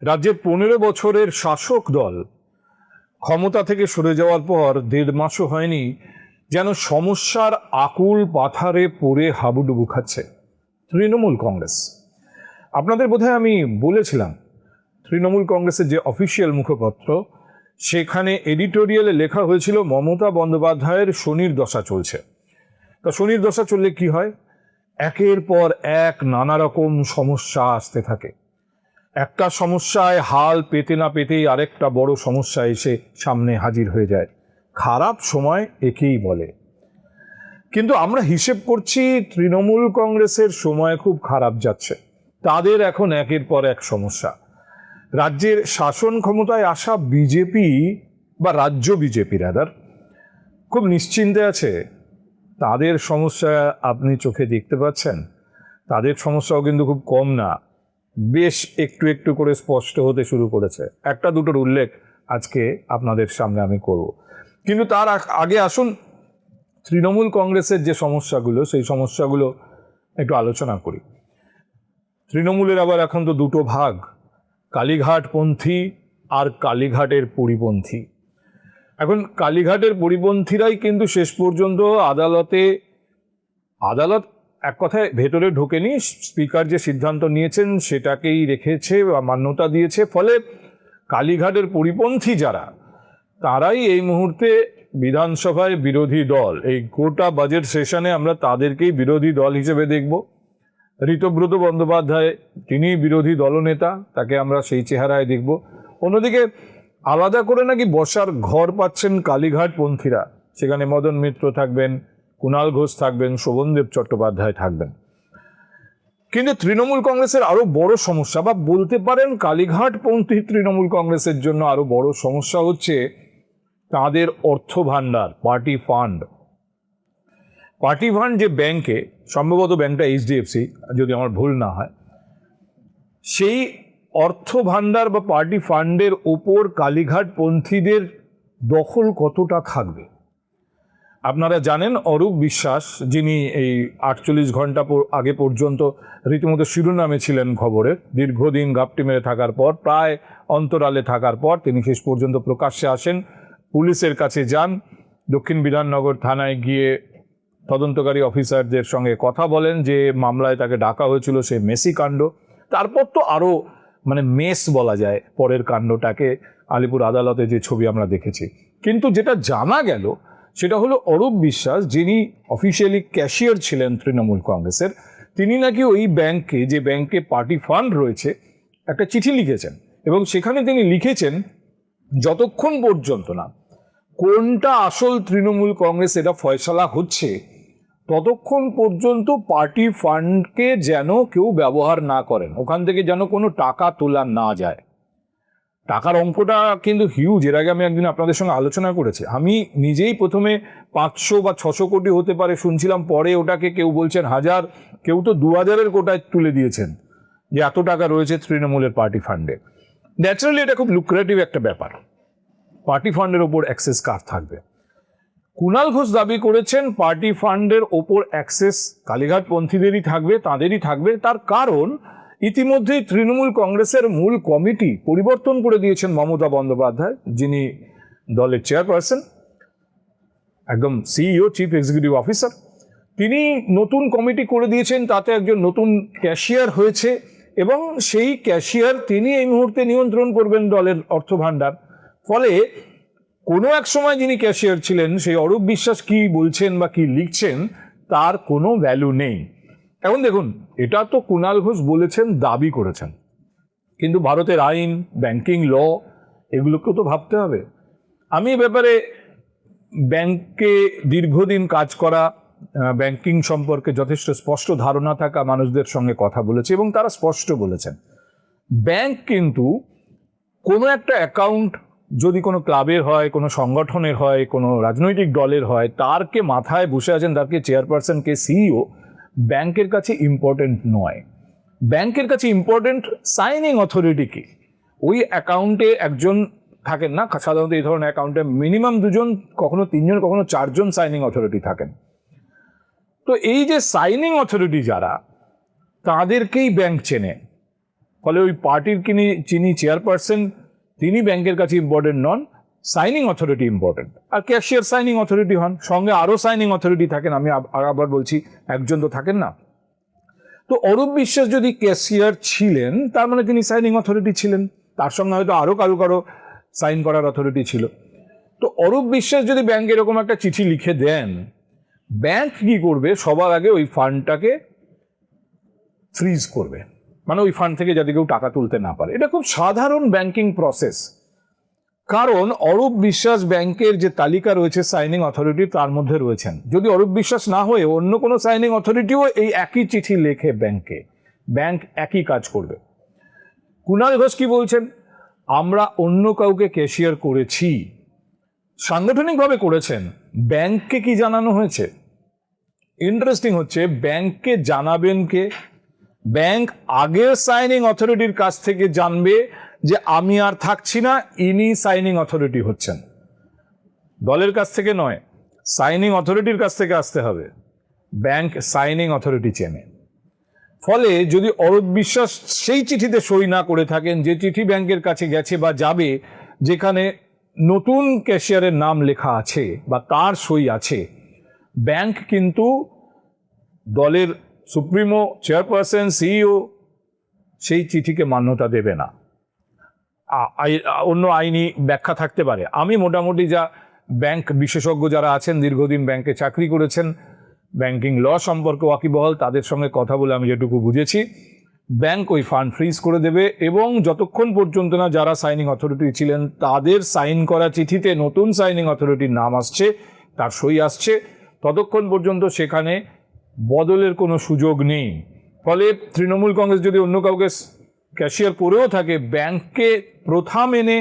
রাজ্যের 15 বছরের শাসক দল ক্ষমতা থেকে সরে যাওয়ার পর 1.5 মাসও হয়নি, যেন সমস্যার আকুল পাথারে পড়ে হাবুডুবু খাচ্ছে তৃণমূল কংগ্রেস। আপনাদের বোধহয় আমি বলেছিলাম, তৃণমূল কংগ্রেসের যে অফিসিয়াল মুখপত্র, সেখানে এডিটোরিয়ালে লেখা হয়েছিল মমতা বন্দ্যোপাধ্যায়ের শনির দশা চলছে। তা শনির দশা চললে কি হয়? একের পর এক নানা রকম সমস্যা আসতে থাকে। একটা সমস্যায় হাল পেতে না পেতেই আরেকটা বড় সমস্যা এসে সামনে হাজির হয়ে যায়। খারাপ সময় একেই বলে। কিন্তু আমরা হিসেব করছি তৃণমূল কংগ্রেসের সময় খুব খারাপ যাচ্ছে। তাদের এখন একের পর এক সমস্যা। রাজ্যের শাসন ক্ষমতায় আসা বিজেপি বা রাজ্য বিজেপি খুব নিশ্চিন্তে আছে। তাদের সমস্যা আপনি চোখে দেখতে পাচ্ছেন। তাদের সমস্যাও কিন্তু খুব কম না, বেশ একটু একটু করে স্পষ্ট হতে শুরু করেছে। একটা দুটোর উল্লেখ আজকে আপনাদের সামনে আমি করব, কিন্তু তার আগে আসুন তৃণমূল কংগ্রেসের যে সমস্যাগুলো, সেই সমস্যাগুলো একটু আলোচনা করি। তৃণমূলের আবার এখন তো দুটো ভাগ, কালীঘাটপন্থী আর কালীঘাটের পরিপন্থী। এখন কালীঘাটের পরিপন্থীরাই কিন্তু শেষ পর্যন্ত আদালত এক কথায় ভেতরে ঢোকেনি। স্পিকার যে সিদ্ধান্ত নিয়েছেন সেটাকেই রেখেছে বা মান্যতা দিয়েছে। ফলে কালীঘাটের পরিপন্থী যারা, তারাই এই মুহূর্তে বিধানসভায় বিরোধী দল। এই গোটা বাজেট সেশনে আমরা তাদেরকেই বিরোধী দল হিসেবে দেখব। ঋতব্রত বন্দ্যোপাধ্যায়, তিনি বিরোধী দলনেতা, তাকে আমরা সেই চেহারায় দেখব। অন্যদিকে আলাদা করে নাকি বসার ঘর পাচ্ছেন কালীঘাটপন্থীরা। সেখানে মদন মিত্র থাকবেন, কুণাল ঘোষ থাকবেন, শোভনদেব চট্টোপাধ্যায় থাকবেন। কিন্তু তৃণমূল কংগ্রেসের আরো বড় সমস্যা, বা বলতে পারেন কালীঘাটপন্থী তৃণমূল কংগ্রেসের জন্য আরো বড় সমস্যা হচ্ছে তাদের অর্থ ভাণ্ডার, পার্টি ফান্ড। পার্টি ফান্ড যে ব্যাংকে, সম্ভবত ব্যাংকটা এইচডিএফসি যদি আমার ভুল না হয়, সেই অর্থ ভাণ্ডার বা পার্টি ফান্ডের ওপর কালীঘাটপন্থীদের দখল কতটা থাকবে? আপনারা জানেন অরূপ বিশ্বাস, যিনি এই 48 ঘন্টা আগে পর্যন্ত রীতিমতো শিরোনামে ছিলেন খবরের, দীর্ঘদিন গাপটি মেরে থাকার পর, প্রায় অন্তরালে থাকার পর তিনি শেষ পর্যন্ত প্রকাশ্যে আসেন, পুলিশের কাছে যান, দক্ষিণ বিধাননগর থানায় গিয়ে তদন্তকারী অফিসারদের সঙ্গে কথা বলেন যে মামলায় তাকে ডাকা হয়েছিল, সে মেসি কাণ্ড। তারপর তো আরও মেস বলা যায় পরের কাণ্ডটাকে, আলিপুর আদালতে যে ছবি আমরা দেখেছি। কিন্তু যেটা জানা গেল সেটা হলো অরূপ বিশ্বাস, যিনি অফিসিয়ালি ক্যাশিয়ার ছিলেন তৃণমূল কংগ্রেসের, তিনি নাকি ওই ব্যাংকে, যে ব্যাংকে পার্টি ফান্ড রয়েছে, একটা চিঠি লিখেছেন। এবং সেখানে তিনি লিখেছেন যতক্ষণ পর্যন্ত না কোনটা আসল তৃণমূল কংগ্রেস এটা ফয়সালা হচ্ছে, ততক্ষণ পর্যন্ত পার্টি ফান্ডকে যেন কেউ ব্যবহার না করেন, ওখান থেকে যেন কোনো টাকা তোলা না যায়। টাকার অঙ্কটা কিন্তু হিউজ। এর আগে আমি একদিন আপনাদের সঙ্গে আলোচনা করেছি। আমি নিজেই প্রথমে 500 বা 600 কোটি হতে পারে শুনছিলাম, পরে ওটাকে কেউ বলছেন 1000, কেউ তো 2000-এর কোটায় তুলে দিয়েছেন যে এত টাকা রয়েছে তৃণমূলের পার্টি ফান্ডে। ন্যাচারালি এটা খুব লুক্রেটিভ একটা ব্যাপার। পার্টি ফান্ডের ওপর অ্যাক্সেস কার থাকবে? কুণাল ঘোষ দাবি করেছেন পার্টি ফান্ডের ওপর অ্যাক্সেস কালীঘাটপন্থীদেরই থাকবে, তাদেরই থাকবে। তার কারণ ইতিমধ্যেই তৃণমূল কংগ্রেসের মূল কমিটি পরিবর্তন করে দিয়েছেন মমতা বন্দ্যোপাধ্যায়, যিনি দলের চেয়ারপারসন, একদম সিইও, চিফ এক্সিকিউটিভ অফিসার। তিনি নতুন কমিটি করে দিয়েছেন, তাতে একজন নতুন ক্যাশিয়ার হয়েছে, এবং সেই ক্যাশিয়ার তিনি এই মুহূর্তে নিয়ন্ত্রণ করবেন দলের অর্থ ভাণ্ডার। ফলে কোনো এক সময় যিনি ক্যাশিয়ার ছিলেন, সেই অরূপ বিশ্বাস কি বলছেন বা কি লিখছেন তার কোনো ভ্যালু নেই। এখন দেখুন, এটা তো কুণাল ঘোষ বলেছেন, দাবি করেছেন, কিন্তু ভারতের আইন, ব্যাংকিং ল, এগুলোকেও তো ভাবতে হবে। আমি এ ব্যাপারে ব্যাংকে দীর্ঘদিন কাজ করা, ব্যাংকিং সম্পর্কে যথেষ্ট স্পষ্ট ধারণা থাকা মানুষদের সঙ্গে কথা বলেছি, এবং তারা স্পষ্ট বলেছেন ব্যাংক কিন্তু কোনো একটা অ্যাকাউন্ট যদি কোনো ক্লাবের হয়, কোনো সংগঠনের হয়, কোনো রাজনৈতিক দলের হয়, তারকে মাথায় বসে আছেন, তারকে চেয়ারপারসন, কে সিইও, ব্যাংকের কাছে ইম্পর্টেন্ট নয়। ব্যাংকের কাছে ইম্পর্টেন্ট সাইনিং অথরিটি কি। ওই অ্যাকাউন্টে একজন থাকেন না, সাধারণত এই ধরনের অ্যাকাউন্টে মিনিমাম 2 জন, কখনো 3 জন, কখনো 4 জন সাইনিং অথরিটি থাকেন। তো এই যে সাইনিং অথরিটি যারা, তাদেরকেই ব্যাংক চেনে। ফলে ওই পার্টির যিনি চেয়ারপারসন তিনি ব্যাংকের কাছে ইম্পর্টেন্ট নন, সাইনিং অথরিটি ইম্পর্টেন্ট। আর ক্যাশিয়ার সাইনিং অথরিটি হন, সঙ্গে আরও সাইনিং অথরিটি থাকেন। আমি আবার বলছি, একজন তো থাকেন না। তো অরূপ বিশ্বাস যদি ক্যাশিয়ার ছিলেন, তার মানে তিনি সাইনিং অথরিটি ছিলেন, তার সঙ্গে হয়তো আরও কারো সাইন করার অথরিটি ছিল। তো অরূপ বিশ্বাস যদি ব্যাংকে এরকম একটা চিঠি লিখে দেন, ব্যাংক কি করবে? সবার আগে ওই ফান্ডটাকে ফ্রিজ করবে, মানে ওই ফান্ড থেকে যাতে কেউ টাকা তুলতে না পারে। এটা খুব সাধারণ ব্যাংকিং প্রসেস। কারণ অরূপ বিশ্বাস ব্যাংকের যে তালিকা রয়েছে সাইনিং অথরিটি, তার মধ্যে রয়েছেন। যদি অরূপ বিশ্বাস না হয়ে অন্য কোনো সাইনিং অথরিটিও এই একই চিঠি লেখে ব্যাংকে, ব্যাংক একই কাজ করবে। কুণাল ঘোষ কি বলছেন? আমরা অন্য কাউকে ক্যাশিয়ার করেছি, সাংগঠনিকভাবে করেছেন, ব্যাংককে কি জানানো হয়েছে? ইন্টারেস্টিং হচ্ছে, ব্যাংককে জানাবেন কে? ব্যাংক আগের সাইনিং অথরিটির কাছ থেকে জানবে যে আমি আর থাকছি না, ইনি সাইনিং অথরিটি হচ্ছেন। দলের কাছ থেকে নয়, সাইনিং অথরিটির কাছ থেকে আসতে হবে। ব্যাংক সাইনিং অথরিটি চেনে। ফলে যদি অরূপ বিশ্বাস সেই চিঠিতে সই না করে থাকেন, যে চিঠি ব্যাংকের কাছে গেছে বা যাবে, যেখানে নতুন ক্যাশিয়ারের নাম লেখা আছে বা তার সই আছে, ব্যাংক কিন্তু দলের সুপ্রিমো, চেয়ারপারসন, সিইও সেই চিঠিকে মান্যতা দেবে না। অন্য আইনি ব্যাখ্যা থাকতে পারে। আমি মোটামুটি যা ব্যাংক বিশেষজ্ঞ যারা আছেন, দীর্ঘদিন ব্যাংকে চাকরি করেছেন, ব্যাংকিং ল সম্পর্কে ওয়াকিবহাল, তাদের সঙ্গে কথা বলে আমি যেটুকু বুঝেছি, ব্যাংক ওই ফান্ড ফ্রিজ করে দেবে এবং যতক্ষণ পর্যন্ত না যারা সাইনিং অথরিটি ছিলেন তাদের সাইন করা চিঠিতে নতুন সাইনিং অথরিটির নাম আসছে, তার সই আসছে, ততক্ষণ পর্যন্ত সেখানে বদলের কোনো সুযোগ নেই। ফলে তৃণমূল কংগ্রেস যদি অন্য কাউকে ক্যাশিয়ার করেও থাকে, ব্যাংককে প্রথা মেনে,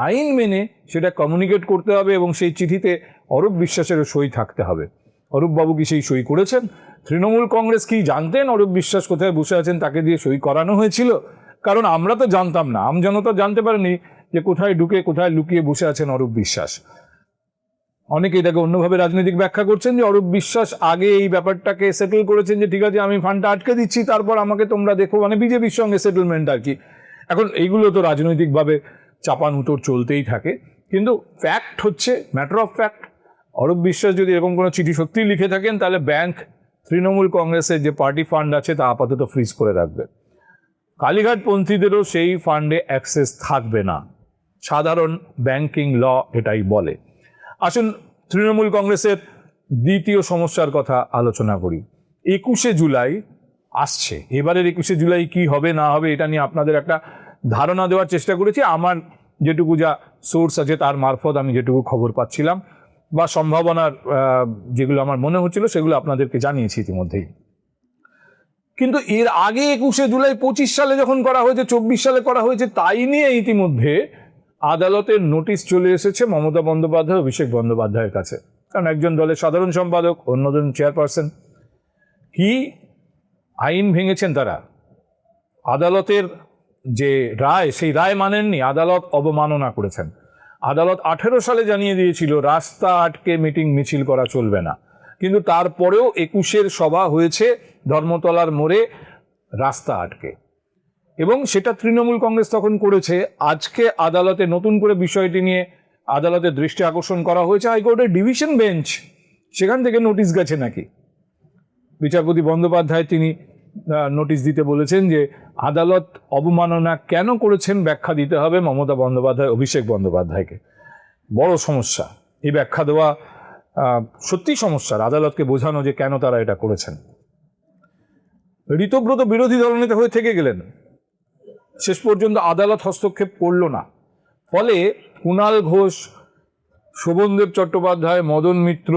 আইন মেনে সেটা কমিউনিকেট করতে হবে এবং সেই চিঠিতে অরূপ বিশ্বাসেরও সই থাকতে হবে। অরূপবাবু কি সেই সই করেছেন? তৃণমূল কংগ্রেস কি জানতেন অরূপ বিশ্বাস কোথায় বসে আছেন, তাকে দিয়ে সই করানো হয়েছিল? কারণ আমরা তো জানতাম না, আমজনতা জানতে পারেনি যে কোথায় ঢুকে কোথায় লুকিয়ে বসে আছেন অরূপ বিশ্বাস। অনেকে এটাকে অন্যভাবে রাজনৈতিক ব্যাখ্যা করছেন যে অরূপ বিশ্বাস আগে এই ব্যাপারটাকে সেটেল করেছেন, যে ঠিক আছে আমি ফান্ডটা আটকে দিচ্ছি, তারপর আমাকে তোমরা দেখো, মানে বিজেপির সঙ্গে সেটেলমেন্ট আর কি। এখন এইগুলো তো রাজনৈতিকভাবে চাপান উত্তর চলতেই থাকে, কিন্তু ফ্যাক্ট হচ্ছে, matter of fact, Arup Biswas যদি এরকম কোনো চিঠি সত্যিই লিখে থাকেন, তাহলে ব্যাংক তৃণমূল কংগ্রেসের যে পার্টি ফান্ড আছে তা আপাতত ফ্রিজ করে রাখবে। কালীঘাটপন্থীদেরও সেই ফান্ডে অ্যাক্সেস থাকবে না, সাধারণ ব্যাংকিং ল এটাই বলে। আসুন তৃণমূল কংগ্রেসের দ্বিতীয় সমস্যার কথা আলোচনা করি। 21শে জুলাই আসছে, এবারের 21শে জুলাই কি হবে না হবে এটা নিয়ে আপনাদের একটা ধারণা দেওয়ার চেষ্টা করেছি। আমার যেটুকু যা সোর্স আছে তার মারফত আমি যেটুকু খবর পাচ্ছিলাম বা সম্ভাবনার যেগুলো আমার মনে হচ্ছিল সেগুলো আপনাদেরকে জানিয়েছি ইতিমধ্যেই। কিন্তু এর আগে 21শে জুলাই 25 সালে যখন করা হয়েছে, 24 সালে করা হয়েছে, তাই নিয়ে ইতিমধ্যে আদালতের নোটিশ চলে এসেছে মমতা বন্দ্যোপাধ্যায়, অভিষেক বন্দ্যোপাধ্যায়ের কাছে। কারণ একজন দলের সাধারণ সম্পাদক, অন্যজন চেয়ারপারসন, কি আইন ভেঙেছেন তারা। আদালতের যে রায়, সেই রায় মানেননি, আদালত অবমাননা করেছেন। আদালত 18 সালে জানিয়ে দিয়েছিল রাস্তা আটকে মিটিং মিছিল করা চলবে না, কিন্তু তারপরেও 21-এর সভা হয়েছে ধর্মতলার মোড়ে রাস্তা আটকে, এবং সেটা তৃণমূল কংগ্রেস তখন করেছে। আজকে আদালতে নতুন করে বিষয়টি নিয়ে আদালতের দৃষ্টি আকর্ষণ করা হয়েছে, হাইকোর্টের ডিভিশন বেঞ্চ, সেখান থেকে নোটিশ গেছে নাকি। বিচারপতি বন্দ্যোপাধ্যায় তিনি নোটিশ দিতে বলেছেন যে আদালত অবমাননা কেন করেছেন ব্যাখ্যা দিতে হবে মমতা বন্দ্যোপাধ্যায়, অভিষেক বন্দ্যোপাধ্যায়কে। বড় সমস্যা এই ব্যাখ্যা দেওয়া, সত্যি সমস্যার, আদালতকে বোঝানো যে কেন তারা এটা করেছেন। ঋতব্রত বিরোধী দলনেতা হয়ে থেকে গেলেন, শেষ পর্যন্ত আদালত হস্তক্ষেপ করল না। ফলে কুণাল ঘোষ, শোভনদেব চট্টোপাধ্যায়, মদন মিত্র,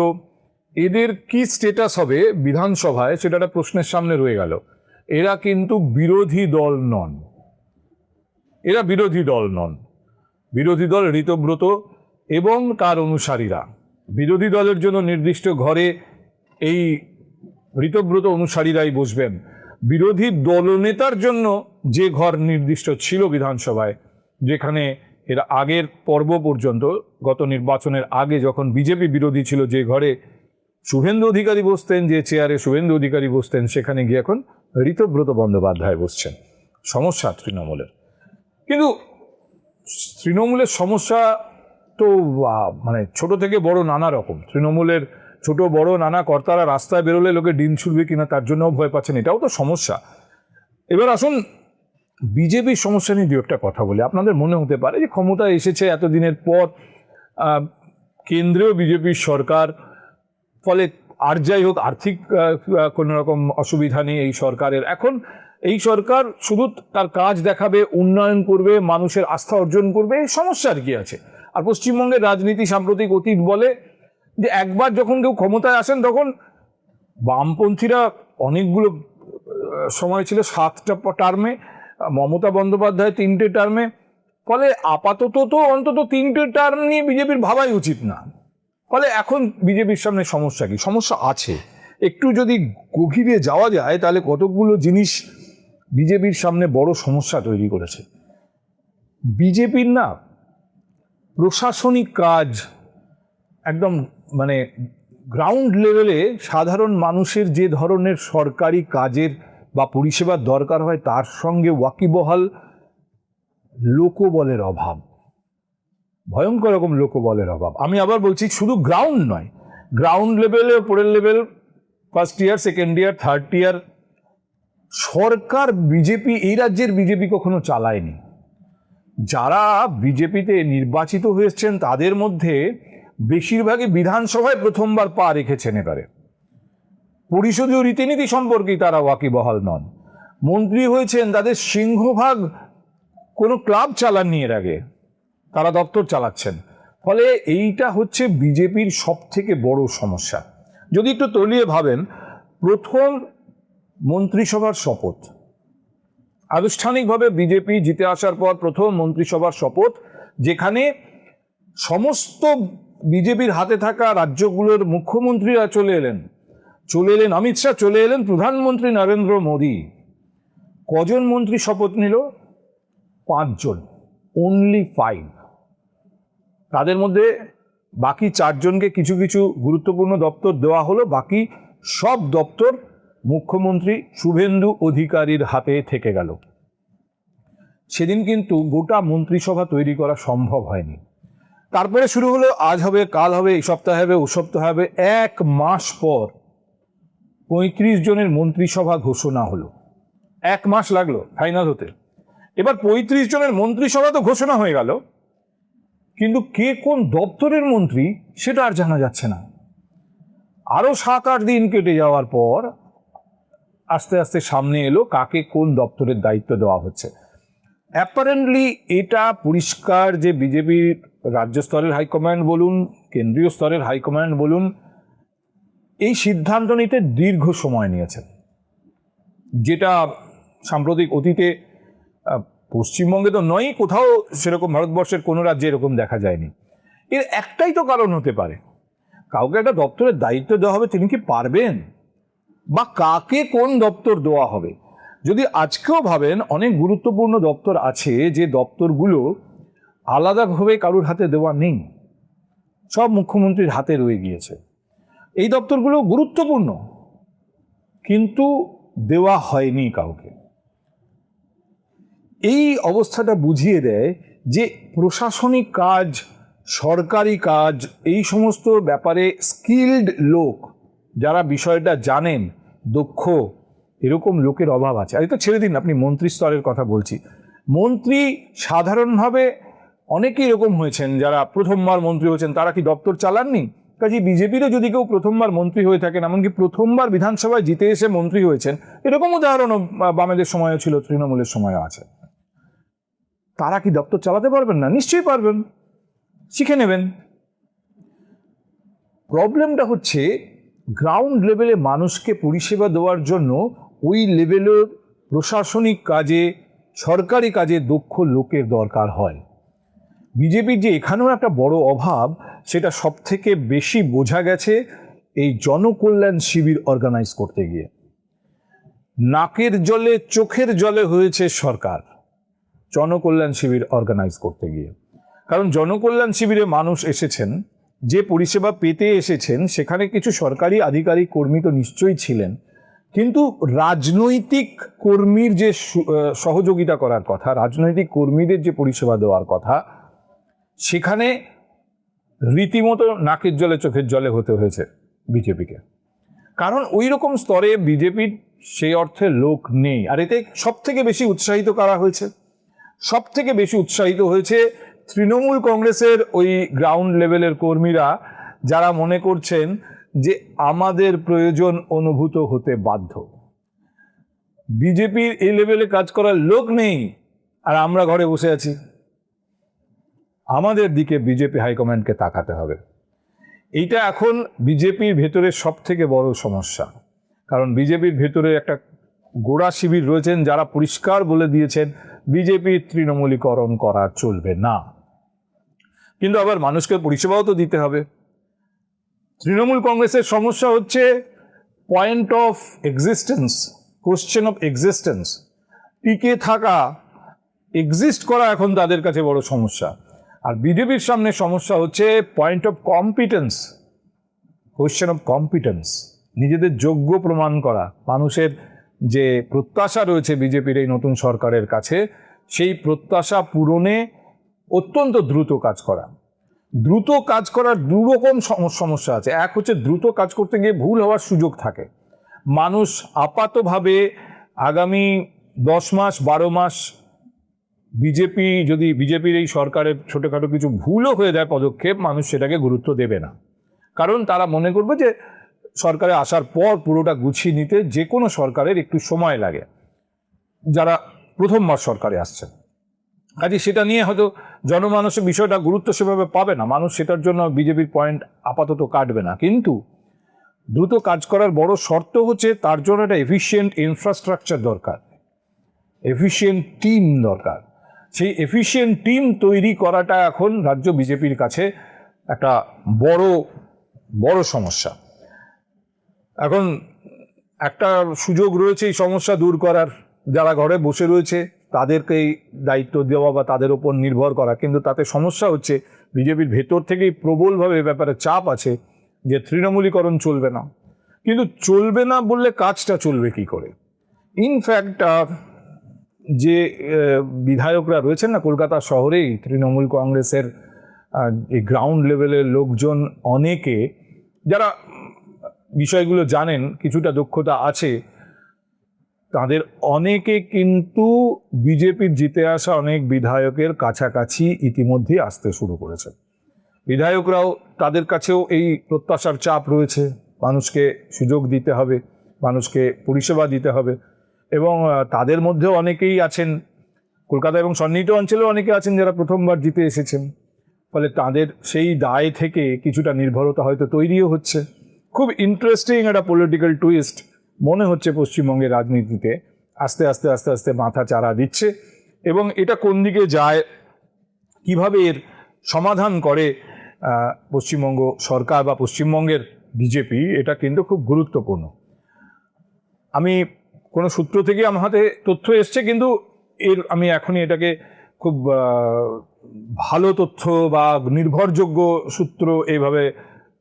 এদের কি স্ট্যাটাস হবে বিধানসভায় সেটা একটা প্রশ্নের সামনে রয়ে গেল। এরা কিন্তু বিরোধী দল নন, এরা বিরোধী দল নন। বিরোধী দল ঋতব্রত এবং তার অনুসারীরা। বিরোধী দলের জন্য নির্দিষ্ট ঘরে এই ঋতব্রত অনুসারীরাই বসবেন। বিরোধী দলনেতার জন্য যে ঘর নির্দিষ্ট ছিল বিধানসভায়, যেখানে এর আগের পর্ব পর্যন্ত, গত নির্বাচনের আগে যখন বিজেপি বিরোধী ছিল, যে ঘরে শুভেন্দু অধিকারী বসতেন, যে চেয়ারে শুভেন্দু অধিকারী বসতেন, সেখানে গিয়ে এখন ঋতব্রত বন্দ্যোপাধ্যায় বসছেন। সমস্যা তৃণমূলের। কিন্তু তৃণমূলের সমস্যা তো মানে ছোট থেকে বড় নানা রকম। তৃণমূলের ছোট বড় নানা কর্তারা রাস্তায় বেরোলে লোকে ডিম ছুড়বে কিনা তার জন্যও ভয় পাচ্ছেন, এটাও তো সমস্যা। এবার আসুন বিজেপির সমস্যা নিয়ে দু একটা কথা বলি। আপনাদের মনে হতে পারে যে ক্ষমতায় এসেছে এতদিনের পর কেন্দ্রেও বিজেপির সরকার, ফলে আর যাই হোক আর্থিক কোনো রকম অসুবিধা নেই এই সরকারের। এখন এই সরকার শুধু তার কাজ দেখাবে, উন্নয়ন করবে, মানুষের আস্থা অর্জন করবে, এই সমস্যার কি আছে? আর পশ্চিমবঙ্গের রাজনীতি সাম্প্রতিক অতীত বলে যে একবার যখন কেউ ক্ষমতায় আসেন তখন বামপন্থীরা অনেকগুলো সময় ছিল 7টা টার্মে, মমতা বন্দ্যোপাধ্যায় 3টে টার্মে, ফলে আপাতত তো অন্তত 3টে টার্ম নিয়ে বিজেপির ভাবাই উচিত না। ফলে এখন বিজেপির সামনে সমস্যা কি? সমস্যা আছে। একটু যদি গভীরে যাওয়া যায় তাহলে কতকগুলো জিনিস বিজেপির সামনে বড় সমস্যা তৈরি করেছে। বিজেপির না প্রশাসনিক কাজ একদম মানে গ্রাউন্ড লেভেলে সাধারণ মানুষের যে ধরনের সরকারি কাজের বা পরিষেবার দরকার হয় তার সঙ্গে ওয়াকিবহাল লোকবলের অভাব, ভয়ঙ্কর রকম লোকবলের অভাব। আমি আবার বলছি শুধু গ্রাউন্ড নয়, গ্রাউন্ড লেভেলে, উপরের level, first year, second year, third year, সরকার বিজেপি, এই রাজ্যের বিজেপি কখনো চালায়নি। যারা বিজেপিতে নির্বাচিত হয়েছেন তাদের মধ্যে বেশিরভাগই বিধানসভায় প্রথমবার পা রেখেছেন। এবারে পরিষদীয় রীতিনীতি সম্পর্কে তারা ওয়াকিবহাল নন। মন্ত্রী হয়েছেন, তাদের সিংহভাগ কোনো ক্লাব চালাননি এর আগে, তারা দপ্তর চালাচ্ছেন। ফলে এইটা হচ্ছে বিজেপির সব থেকে বড় সমস্যা। যদি একটু তলিয়ে ভাবেন, প্রথম মন্ত্রিসভার শপথ, আনুষ্ঠানিকভাবে বিজেপি জিতে আসার পর প্রথম মন্ত্রিসভার শপথ, যেখানে সমস্ত বিজেপির হাতে থাকা রাজ্যগুলোর মুখ্যমন্ত্রীরা চলে এলেন, অমিত শাহ চলে এলেন, প্রধানমন্ত্রী নরেন্দ্র মোদী। কজন মন্ত্রী শপথ নিল? 5 জন, অনলি 5। তাদের মধ্যে বাকি 4 জনকে কিছু কিছু গুরুত্বপূর্ণ দপ্তর দেওয়া হলো, বাকি সব দপ্তর মুখ্যমন্ত্রী শুভেন্দু অধিকারীর হাতে থেকে গেল। সেদিন কিন্তু গোটা মন্ত্রিসভা তৈরি করা সম্ভব হয়নি। তারপরে শুরু হলো আজ হবে, কাল হবে, এই সপ্তাহে হবে, ও সপ্তাহে হবে। 1 মাস পর 35 জনের মন্ত্রিসভা ঘোষণা হলো। 1 মাস লাগলো ফাইনাল হতে। এবার 35 জনের মন্ত্রিসভা তো ঘোষণা হয়ে গেল, কিন্তু কে কোন দপ্তরের মন্ত্রী সেটা আর জানা যাচ্ছে না। আরো 7-8 দিন কেটে যাওয়ার পর আস্তে আস্তে সামনে এলো কাকে কোন দপ্তরের দায়িত্ব দেওয়া হচ্ছে। অ্যাপারেন্টলি এটা পরিষ্কার যে বিজেপির রাজ্য স্তরের হাইকমান্ড বলুন, কেন্দ্রীয় স্তরের হাইকমান্ড বলুন, এই সিদ্ধান্ত নিতে দীর্ঘ সময় নিয়েছেন, যেটা সাম্প্রতিক অতীতে পশ্চিমবঙ্গে তো নয়, কোথাও সেরকম ভারতবর্ষের কোনো রাজ্যে এরকম দেখা যায়নি। এর একটাই তো কারণ হতে পারে, কাউকে একটা দপ্তরের দায়িত্ব দেওয়া হবে, তিনি কি পারবেন? বা কাকে কোন দপ্তর দেওয়া হবে? যদি আজকেও ভাবেন, অনেক গুরুত্বপূর্ণ দপ্তর আছে যে দপ্তরগুলো আলাদাভাবে কারুর হাতে দেওয়া নেই, সব মুখ্যমন্ত্রীর হাতে রয়ে গিয়েছে। এই দপ্তরগুলো গুরুত্বপূর্ণ, কিন্তু দেওয়া হয়নি কাউকে। এই অবস্থাটা বুঝিয়ে দেয় যে প্রশাসনিক কাজ, সরকারি কাজ, এই সমস্ত ব্যাপারে স্কিল্ড লোক, যারা বিষয়টা জানেন, দক্ষ, এরকম লোকের অভাব আছে। আর এটা ছেড়ে দিন, আপনি মন্ত্রী স্তরের কথা বলছি। মন্ত্রী সাধারণভাবে অনেকেই এরকম হয়েছেন, যারা প্রথমবার মন্ত্রী হয়েছেন, তারা কি দপ্তর চালাননি? কাজে বিজেপিরও যদি কেউ প্রথমবার মন্ত্রী হয়ে থাকেন, এমনকি প্রথমবার বিধানসভায় জিতে এসে মন্ত্রী হয়েছেন, এরকম উদাহরণও বামেদের সময়ও ছিল, তৃণমূলের সময়ও আছে, তারা কি দপ্তর চালাতে পারবেন না? নিশ্চয়ই পারবেন, শিখে নেবেন। প্রবলেমটা হচ্ছে গ্রাউন্ড লেভেলে মানুষকে পরিষেবা দেওয়ার জন্য ওই লেভেলের প্রশাসনিক কাজে, সরকারি কাজে দক্ষ লোকের দরকার হয়। বিজেপির যে এখানেও একটা বড় অভাব, সেটা সব থেকে বেশি বোঝা গেছে এই জনকল্যাণ শিবির অর্গানাইজ করতে গিয়ে। নাকের জলে চোখের জলে হয়েছে সরকার জনকল্যাণ শিবির অর্গানাইজ করতে গিয়ে। কারণ জনকল্যাণ শিবিরে মানুষ এসেছেন, যে পরিষেবা পেতে এসেছেন, সেখানে কিছু সরকারি আধিকারিক কর্মী তো নিশ্চয়ই ছিলেন, কিন্তু রাজনৈতিক কর্মীর যে সহযোগিতা করার কথা, রাজনৈতিক কর্মীদের যে পরিষেবা দেওয়ার কথা, সেখানে রীতিমতো নাকের জলে চোখের জলে হতে হয়েছে বিজেপিকে। কারণ ওই রকম স্তরে বিজেপির সেই অর্থে লোক নেই। আর এতে সব থেকে বেশি উৎসাহিত করা হয়েছে, সব থেকে বেশি উৎসাহিত হয়েছে তৃণমূল কংগ্রেসের ওই গ্রাউন্ড লেভেলের কর্মীরা, যারা মনে করছেন যে আমাদের প্রয়োজন অনুভূত হতে বাধ্য। বিজেপির এই লেভেলে কাজ করার লোক নেই আর আমরা ঘরে বসে আছি, আমাদের দিকে বিজেপি হাইকমান্ডকে তাকাতে হবে। এইটা এখন বিজেপির ভেতরে সব থেকে বড় সমস্যা। কারণ বিজেপির ভেতরে একটা গোড়া শিবির রয়েছেন যারা পরিষ্কার বলে দিয়েছেন বিজেপির তৃণমূলীকরণ করা চলবে না। কিন্তু আবার মানুষকে পরিষেবাও তো দিতে হবে। তৃণমূল কংগ্রেসের সমস্যা হচ্ছে point of existence, question of existence, টিকে থাকা, এক্সিস্ট করা এখন তাদের কাছে বড় সমস্যা। আর বিজেপির সামনে সমস্যা হচ্ছে point of competence, question of competence, নিজেদের যোগ্য প্রমাণ করা। মানুষের যে প্রত্যাশা রয়েছে বিজেপির এই নতুন সরকারের কাছে, সেই প্রত্যাশা পূরণে অত্যন্ত দ্রুত কাজ করা। দ্রুত কাজ করার দুরকম সমস্যা আছে। এক হচ্ছে দ্রুত কাজ করতে গিয়ে ভুল হওয়ার সুযোগ থাকে। মানুষ আপাতভাবে আগামী 10 মাস 12 মাস বিজেপির এই সরকারের ছোটোখাটো কিছু ভুলও হয়ে যায় পদক্ষেপ, মানুষ সেটাকে গুরুত্ব দেবে না। কারণ তারা মনে করবে যে সরকারে আসার পর পুরোটা গুছিয়ে নিতে যে কোনো সরকারের একটু সময় লাগে, যারা প্রথমবার সরকারে আসছে। কাজে সেটা নিয়ে হয়তো জনমানসের বিষয়টা গুরুত্ব সেভাবে পাবে না, মানুষ সেটার জন্য বিজেপির পয়েন্ট আপাতত কাটবে না। কিন্তু দ্রুত কাজ করার বড় শর্ত হচ্ছে তার জন্য একটা এফিশিয়েন্ট ইনফ্রাস্ট্রাকচার দরকার, এফিশিয়েন্ট টিম দরকার। সেই এফিশিয়েন্ট টিম তৈরি করাটা এখন রাজ্য বিজেপির কাছে একটা বড় সমস্যা। এখন একটা সুযোগ রয়েছে এই সমস্যা দূর করার, যারা ঘরে বসে রয়েছে তাদেরকেই দায়িত্ব দেওয়া বা তাদের ওপর নির্ভর করা। কিন্তু তাতে সমস্যা হচ্ছে বিজেপির ভেতর থেকেই প্রবলভাবে ব্যাপারে চাপ আছে যে তৃণমূলীকরণ চলবে না। কিন্তু চলবে না বললে কাজটা চলবে কি করে? ইনফ্যাক্ট যে বিধায়করা রয়েছেন না কলকাতা শহরেই, তৃণমূল কংগ্রেসের এই গ্রাউন্ড লেভেলের লোকজন অনেকে, যারা বিষয়গুলো জানেন, কিছুটা দক্ষতা আছে, তাদের অনেকে কিন্তু বিজেপির জিতে আসা অনেক বিধায়কের কাছাকাছি ইতিমধ্যেই আসতে শুরু করেছে। বিধায়করাও, তাদের কাছেও এই প্রত্যাশার চাপ রয়েছে, মানুষকে সুযোগ দিতে হবে, মানুষকে পরিষেবা দিতে হবে। এবং তাদের মধ্যেও অনেকেই আছেন, কলকাতা এবং সন্নিহিত অঞ্চলে অনেকে আছেন যারা প্রথমবার জিতে এসেছেন। ফলে তাদের সেই দায় থেকে কিছুটা নির্ভরতা হয়তো তৈরিও হচ্ছে। খুব ইন্টারেস্টিং একটা পলিটিক্যাল টুইস্ট মনে হচ্ছে পশ্চিমবঙ্গের রাজনীতিতে আস্তে আস্তে আস্তে আস্তে মাথা চাড়া দিচ্ছে। এবং এটা কোন দিকে যায়, কিভাবে এর সমাধান করে পশ্চিমবঙ্গ সরকার বা পশ্চিমবঙ্গের বিজেপি, এটা কিন্তু খুব গুরুত্বপূর্ণ। আমি কোনো সূত্র থেকে আমার হাতে তথ্য এসছে, কিন্তু আমি এখনই এটাকে খুব ভালো তথ্য বা নির্ভরযোগ্য সূত্র এইভাবে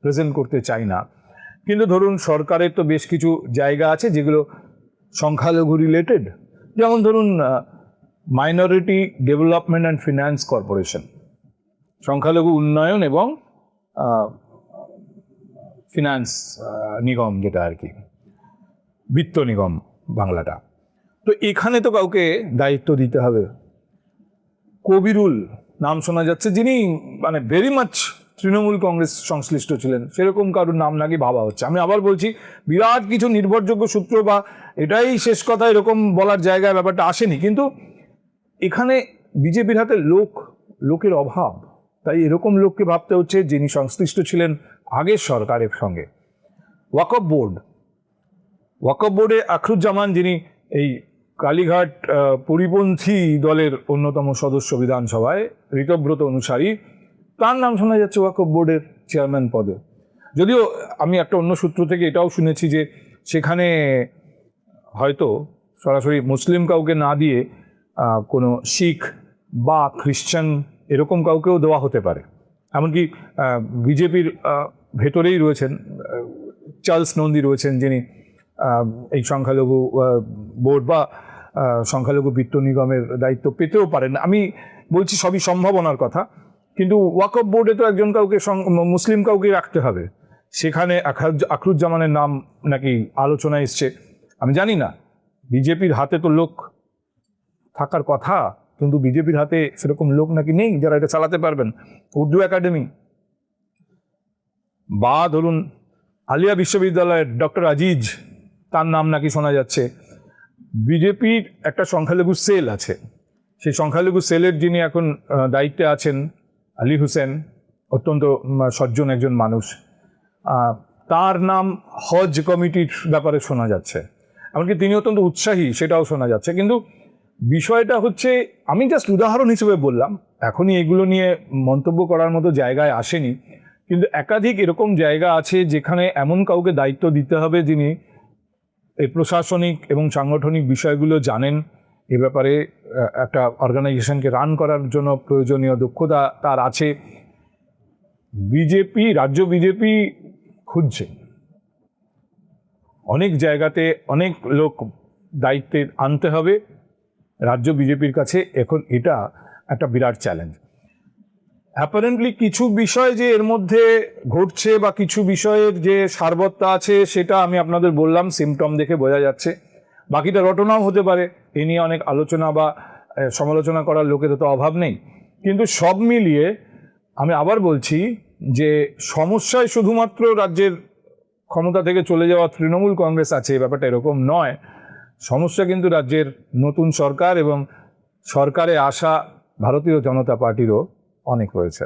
প্রেজেন্ট করতে চাই না। কিন্তু ধরুন সরকারের তো বেশ কিছু জায়গা আছে যেগুলো সংখ্যালঘু রিলেটেড, যেমন ধরুন minority development and finance corporation, সংখ্যালঘু উন্নয়ন এবং ফিনান্স নিগম, যেটা আর কি বিত্ত নিগম বাংলাটা। তো এখানে তো কাউকে দায়িত্ব দিতে হবে। কবিরুল নাম শোনা যাচ্ছে, যিনি মানে ভেরি মাচ তৃণমূল কংগ্রেস সংশ্লিষ্ট ছিলেন, সেরকম কারোর নাম নাকি ভাবা হচ্ছে। আমি আবার বলছি, বিরাট কিছু নির্ভরযোগ্য সূত্র বা এটাই শেষ কথা এরকম বলার জায়গায় ব্যাপারটা আসেনি। কিন্তু এখানে বিজেপির হাতে লোকের অভাব, তাই এরকম লোককে ভাবতে হচ্ছে যিনি সংশ্লিষ্ট ছিলেন আগের সরকারের সঙ্গে। ওয়াকফ বোর্ডে আখরুজ্জামান, যিনি এই কালীঘাট পরিপন্থী দলের অন্যতম সদস্য বিধানসভায়, ঋতব্রত অনুসারী, তার নাম শোনা যাচ্ছে ওয়াকফ বোর্ডের চেয়ারম্যান পদে। যদিও আমি একটা অন্য সূত্র থেকে এটাও শুনেছি যে সেখানে হয়তো সরাসরি মুসলিম কাউকে না দিয়ে কোনো শিখ বা খ্রিশ্চান এরকম কাউকেও দেওয়া হতে পারে। এমনকি বিজেপির ভেতরেই রয়েছেন চার্লস নন্দী রয়েছেন, যিনি এই সংখ্যালঘু বোর্ড বা সংখ্যালঘু বিত্ত নিগমের দায়িত্ব পেতেও পারেন। আমি বলছি সবই সম্ভাবনার কথা, কিন্তু ওয়াকফ বোর্ডে তো একজন কাউকে মুসলিম কাউকে রাখতে হবে। সেখানে আখরুজ্জামানের নাম নাকি আলোচনা এসছে। আমি জানি না, বিজেপির হাতে তো লোক থাকার কথা, কিন্তু বিজেপির হাতে সেরকম লোক নাকি নেই যারা এটা চালাতে পারবেন। উর্দু একাডেমি বা ধরুন আলিয়া বিশ্ববিদ্যালয়ের ডক্টর আজিজ, তার নাম নাকি শোনা যাচ্ছে। বিজেপির একটা সংখ্যালঘু সেল আছে, সেই সংখ্যালঘু সেলের যিনি এখন দায়িত্বে আছেন আলী হোসেন, অত্যন্ত সজ্জন একজন মানুষ, তার নাম হজ কমিটির ব্যাপারে শোনা যাচ্ছে, এমনকি তিনি অত্যন্ত উৎসাহী সেটাও শোনা যাচ্ছে। কিন্তু বিষয়টা হচ্ছে, আমি জাস্ট উদাহরণ হিসেবে বললাম, এখনই এগুলো নিয়ে মন্তব্য করার মতো জায়গায় আসেনি, কিন্তু একাধিক এরকম জায়গা আছে যেখানে এমন কাউকে দায়িত্ব দিতে হবে যিনি এই প্রশাসনিক এবং সাংগঠনিক বিষয়গুলো জানেন, এ ব্যাপারে একটা অর্গানাইজেশনকে রান করার জন্য প্রয়োজনীয় দক্ষতা তার আছে। বিজেপি, রাজ্য বিজেপি খুঁজছে অনেক জায়গাতে, অনেক লোক দায়িত্বে আনতে হবে রাজ্য বিজেপির কাছে। এখন এটা একটা বিরাট চ্যালেঞ্জ। অ্যাপারেন্টলি কিছু বিষয় যে এর মধ্যে ঘটছে বা কিছু বিষয়ের যে সারবত্তা আছে সেটা আমি আপনাদের বললাম, সিমটম দেখে বোঝা যাচ্ছে। বাকিটা রটনাও হতে পারে, এ নিয়ে অনেক আলোচনা বা সমালোচনা করার লোকের তো অভাব নেই। কিন্তু সব মিলিয়ে আমি আবার বলছি যে সমস্যায় শুধুমাত্র রাজ্যের ক্ষমতা থেকে চলে যাওয়া তৃণমূল কংগ্রেস আছে, ব্যাপারটা এরকম নয়। সমস্যা কিন্তু রাজ্যের নতুন সরকার এবং সরকারে আসা ভারতীয় জনতা পার্টিরও অনেক রয়েছে।